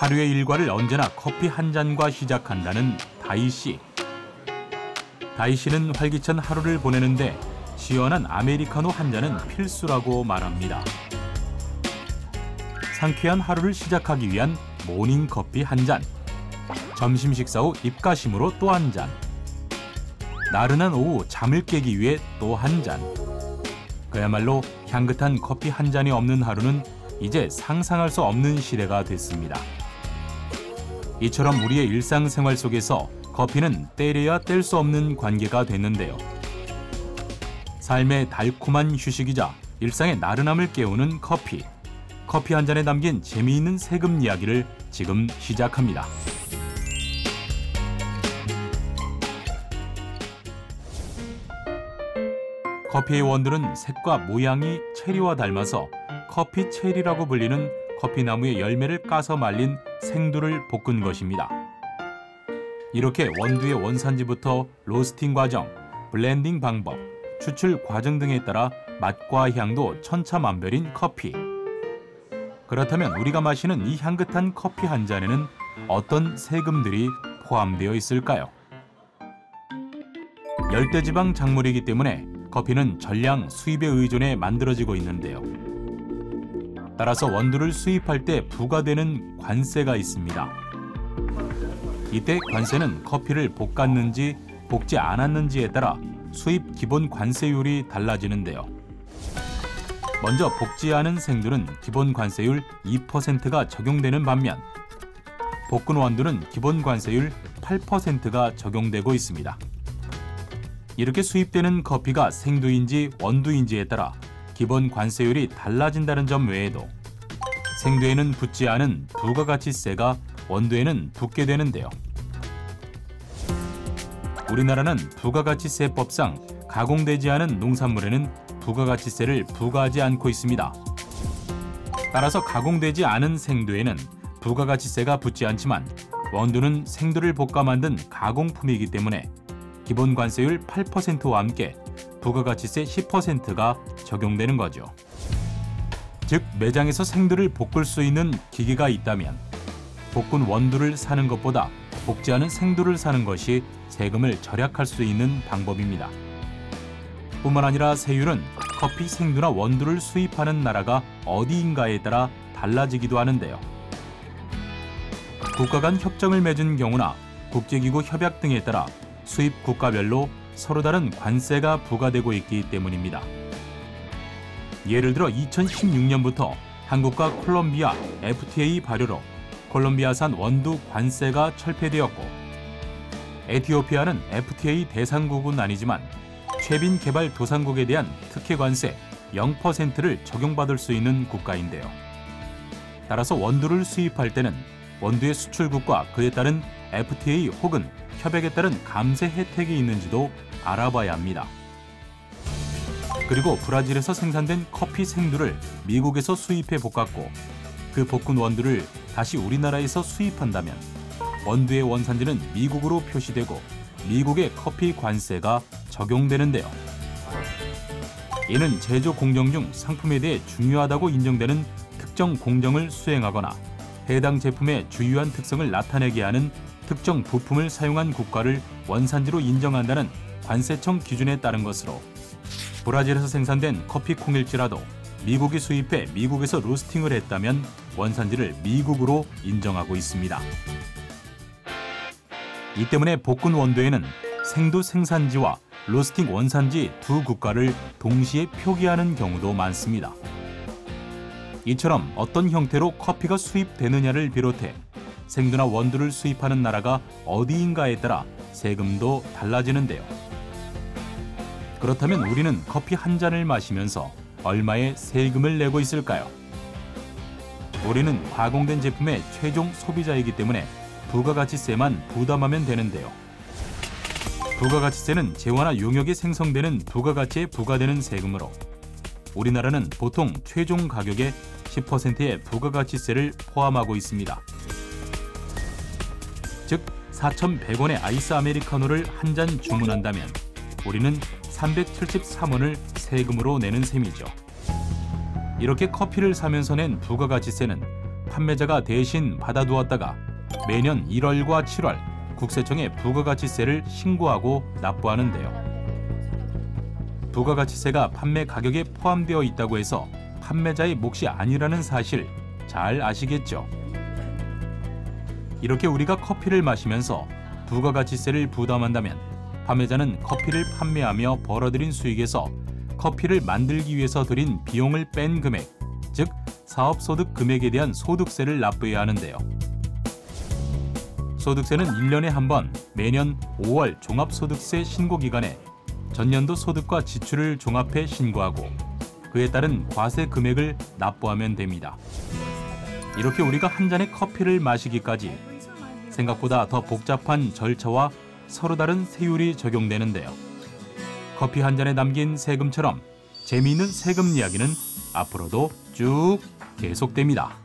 하루의 일과를 언제나 커피 한 잔과 시작한다는 다희 씨. 다희 씨는 활기찬 하루를 보내는데 시원한 아메리카노 한 잔은 필수라고 말합니다. 상쾌한 하루를 시작하기 위한 모닝커피 한 잔. 점심 식사 후 입가심으로 또 한 잔. 나른한 오후 잠을 깨기 위해 또 한 잔. 그야말로 향긋한 커피 한 잔이 없는 하루는 이제 상상할 수 없는 시대가 됐습니다. 이처럼 우리의 일상생활 속에서 커피는 때려야 뗄 수 없는 관계가 됐는데요. 삶의 달콤한 휴식이자 일상의 나른함을 깨우는 커피. 커피 한 잔에 담긴 재미있는 세금 이야기를 지금 시작합니다. 커피의 원두는 색과 모양이 체리와 닮아서 커피 체리라고 불리는 커피나무의 열매를 까서 말린 생두를 볶은 것입니다. 이렇게 원두의 원산지부터 로스팅 과정, 블렌딩 방법, 추출 과정 등에 따라 맛과 향도 천차만별인 커피. 그렇다면 우리가 마시는 이 향긋한 커피 한 잔에는 어떤 세금들이 포함되어 있을까요? 열대지방 작물이기 때문에 커피는 전량 수입에 의존해 만들어지고 있는데요. 따라서 원두를 수입할 때 부과되는 관세가 있습니다. 이때 관세는 커피를 볶았는지 볶지 않았는지에 따라 수입 기본 관세율이 달라지는데요. 먼저 볶지 않은 생두는 기본 관세율 2%가 적용되는 반면 볶은 원두는 기본 관세율 8%가 적용되고 있습니다. 이렇게 수입되는 커피가 생두인지 원두인지에 따라 기본 관세율이 달라진다는 점 외에도 생두에는 붙지 않은 부가가치세가 원두에는 붙게 되는데요. 우리나라는 부가가치세법상 가공되지 않은 농산물에는 부가가치세를 부과하지 않고 있습니다. 따라서 가공되지 않은 생두에는 부가가치세가 붙지 않지만 원두는 생두를 볶아 만든 가공품이기 때문에 기본 관세율 8%와 함께 부가가치세 10%가 적용되는 거죠. 즉 매장에서 생두를 볶을 수 있는 기계가 있다면 볶은 원두를 사는 것보다 볶지 않은 생두를 사는 것이 세금을 절약할 수 있는 방법입니다. 뿐만 아니라 세율은 커피 생두나 원두를 수입하는 나라가 어디인가에 따라 달라지기도 하는데요. 국가 간 협정을 맺은 경우나 국제기구 협약 등에 따라 수입 국가별로 서로 다른 관세가 부과되고 있기 때문입니다. 예를 들어 2016년부터 한국과 콜롬비아 FTA 발효로 콜롬비아산 원두 관세가 철폐되었고 에티오피아는 FTA 대상국은 아니지만 최빈 개발 도상국에 대한 특혜 관세 0%를 적용받을 수 있는 국가인데요. 따라서 원두를 수입할 때는 원두의 수출국과 그에 따른 FTA 혹은 협약에 따른 감세 혜택이 있는지도 알아봐야 합니다. 그리고 브라질에서 생산된 커피 생두를 미국에서 수입해 볶았고 그 볶은 원두를 다시 우리나라에서 수입한다면 원두의 원산지는 미국으로 표시되고 미국의 커피 관세가 적용되는데요. 이는 제조 공정 중 상품에 대해 중요하다고 인정되는 특정 공정을 수행하거나 해당 제품의 주요한 특성을 나타내게 하는 특정 부품을 사용한 국가를 원산지로 인정한다는 관세청 기준에 따른 것으로 브라질에서 생산된 커피 콩일지라도 미국이 수입해 미국에서 로스팅을 했다면 원산지를 미국으로 인정하고 있습니다. 이 때문에 볶은 원두에는 생두 생산지와 로스팅 원산지 두 국가를 동시에 표기하는 경우도 많습니다. 이처럼 어떤 형태로 커피가 수입되느냐를 비롯해 생두나 원두를 수입하는 나라가 어디인가에 따라 세금도 달라지는데요. 그렇다면 우리는 커피 한 잔을 마시면서 얼마의 세금을 내고 있을까요? 우리는 가공된 제품의 최종 소비자이기 때문에 부가가치세만 부담하면 되는데요. 부가가치세는 재화나 용역이 생성되는 부가가치에 부과되는 세금으로 우리나라는 보통 최종 가격의 10%의 부가가치세를 포함하고 있습니다. 즉 4,100원의 아이스 아메리카노를 한 잔 주문한다면 우리는 373원을 세금으로 내는 셈이죠. 이렇게 커피를 사면서 낸 부가가치세는 판매자가 대신 받아두었다가 매년 1월과 7월 국세청에 부가가치세를 신고하고 납부하는데요. 부가가치세가 판매 가격에 포함되어 있다고 해서 판매자의 몫이 아니라는 사실 잘 아시겠죠? 이렇게 우리가 커피를 마시면서 부가가치세를 부담한다면 판매자는 커피를 판매하며 벌어들인 수익에서 커피를 만들기 위해서 들인 비용을 뺀 금액, 즉 사업소득 금액에 대한 소득세를 납부해야 하는데요. 소득세는 1년에 한 번 매년 5월 종합소득세 신고기간에 전년도 소득과 지출을 종합해 신고하고 그에 따른 과세 금액을 납부하면 됩니다. 이렇게 우리가 한 잔의 커피를 마시기까지 생각보다 더 복잡한 절차와 서로 다른 세율이 적용되는데요. 커피 한 잔에 남긴 세금처럼 재미있는 세금 이야기는 앞으로도 쭉 계속됩니다.